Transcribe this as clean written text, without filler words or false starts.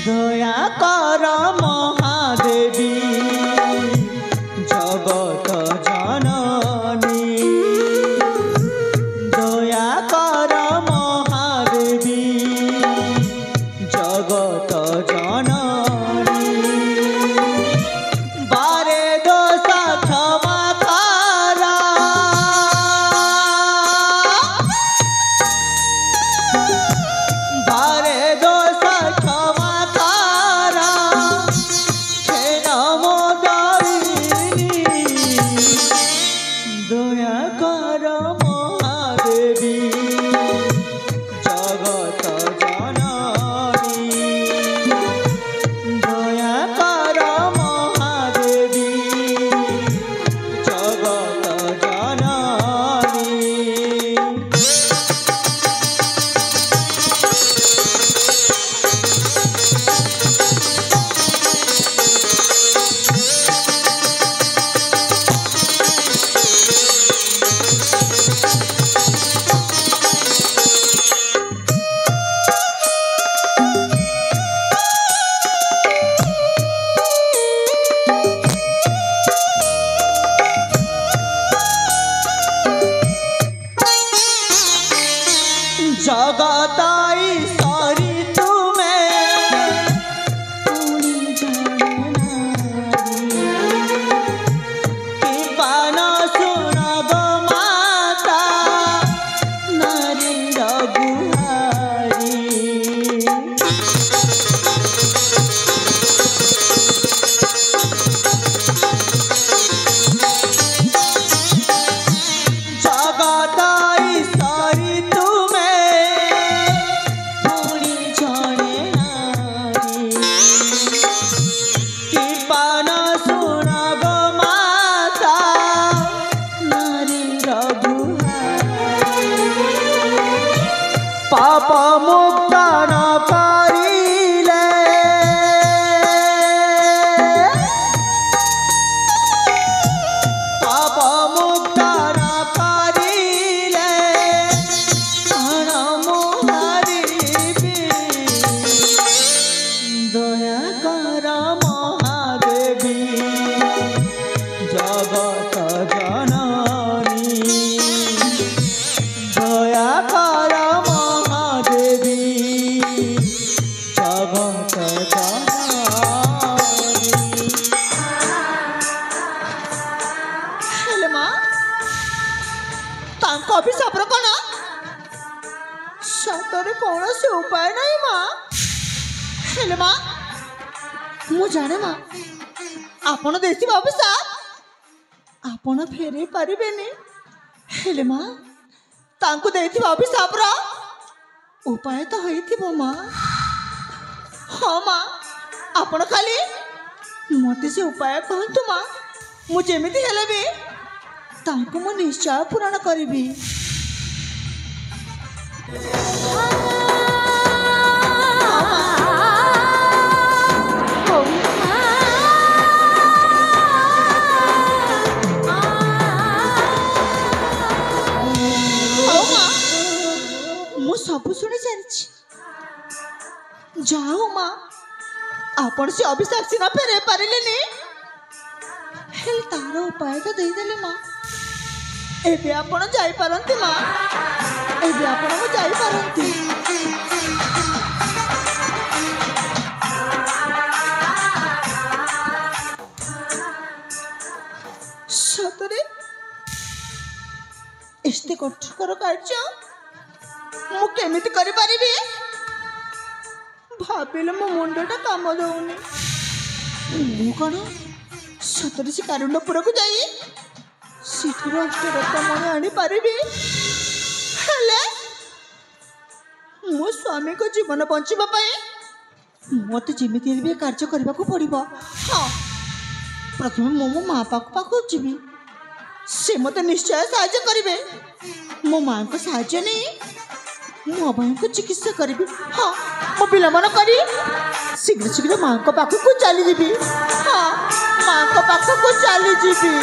দয়া কর মহাদেবী জগত জননী, দয়া কর মহাদেবী জগত জননী, বারে দোষ ক্ষমা কর, বারে দোষ ক্ষমা কর, ক্ষেণ মোদরিণী, দয়া কর মহাদেবী জগত জননী, দয়া কর মহাদেবী জগত জননী। জগতাইশ্বরী তুমি পুনি জননী, কৃপাণ সুরগ মাতা নারীর গুহারি, জগতাইশ্বরী তুমি পুনি জনে নারী, কৃপাণ সুরগ মাতা নারীর গুহারি, পাপ মুক্তন করিলে, পাপ মুক্তন করিলে প্রাণ মুহারিবি, দয়া কর মহাদেবী জগত জননী, দয়া কর মহাদেবী জগত জননী। ହେଲେ ମା ତାଙ୍କ ଅଭିଶାପର କ'ଣ ସତରେ କୌଣସି ଉପାୟ ନାହିଁ ମା। ହେଲେ ମା ମୁଁ ଜାଣେ ମା ଆପଣ ଦେଇଥିବା ଅଭିଶାପ ଆପଣ ଫେରେଇ ପାରିବେନି। ହେଲେ ମା ତାଙ୍କୁ ଦେଇଥିବା ଅଭିଶାପର ଉପାୟ ତ ହେଇଥିବ ମା। ହଁ ମା ଆପଣ ଖାଲି ମୋତେ ସେ ଉପାୟ କହନ୍ତୁ ମା, ମୁଁ ଯେମିତି ହେଲେ ବି ତାଙ୍କୁ ମୁଁ ନିଶ୍ଚୟ ପୂରଣ କରିବି। ମୁଁ ସବୁ ଶୁଣି ସାରିଛି। ଯାଉ ମା ଆପଣ ସେ ଅଭିଶାପ ସିନା ଫେରେଇ ପାରିଲେନି, ହେଲେ ତାର ଉପାୟ ତ ଦେଇଦେଲେ ମା। ଏବେ ଆପଣ ଯାଇପାରନ୍ତି ମା, ଏବେ ଆପଣଙ୍କୁ ଯାଇପାରନ୍ତି। ସତରେ ଏତେ କଠୋର କାର୍ଯ୍ୟ ମୁଁ କେମିତି କରିପାରିବି ଭାବିଲେ ମୋ ମୁଣ୍ଡଟା କାମ ଦଉନି। ମୁଁ କ'ଣ ସତରେ ସେ କାରୁଣ୍ଡପୁରକୁ ଯାଇ ସେଠାରୁ ଅଷ୍ଟରତ୍ନମଣି ଆଣିପାରିବି? ହେଲେ ମୋ ସ୍ୱାମୀଙ୍କ ଜୀବନ ବଞ୍ଚିବା ପାଇଁ ମୋତେ ଯେମିତି ହେଲେ ବି କାର୍ଯ୍ୟ କରିବାକୁ ପଡ଼ିବ। ହଁ ପ୍ରଥମେ ମୁଁ ମୋ ମା' ପାଖକୁ ଯିବି, ସେ ମୋତେ ନିଶ୍ଚୟ ସାହାଯ୍ୟ କରିବେ। ମୋ ମା'ଙ୍କ ସାହାଯ୍ୟ ନେଇ ମୁଁ ଅଭୟଙ୍କୁ ଚିକିତ୍ସା କରିବି। ହଁ ମୁଁ ବିଳମ୍ବନ କରି ଶୀଘ୍ର ଶୀଘ୍ର ମା'ଙ୍କ ପାଖକୁ ଚାଲିଯିବି। ହଁ ମା'ଙ୍କ ପାଖକୁ ଚାଲିଯିବି।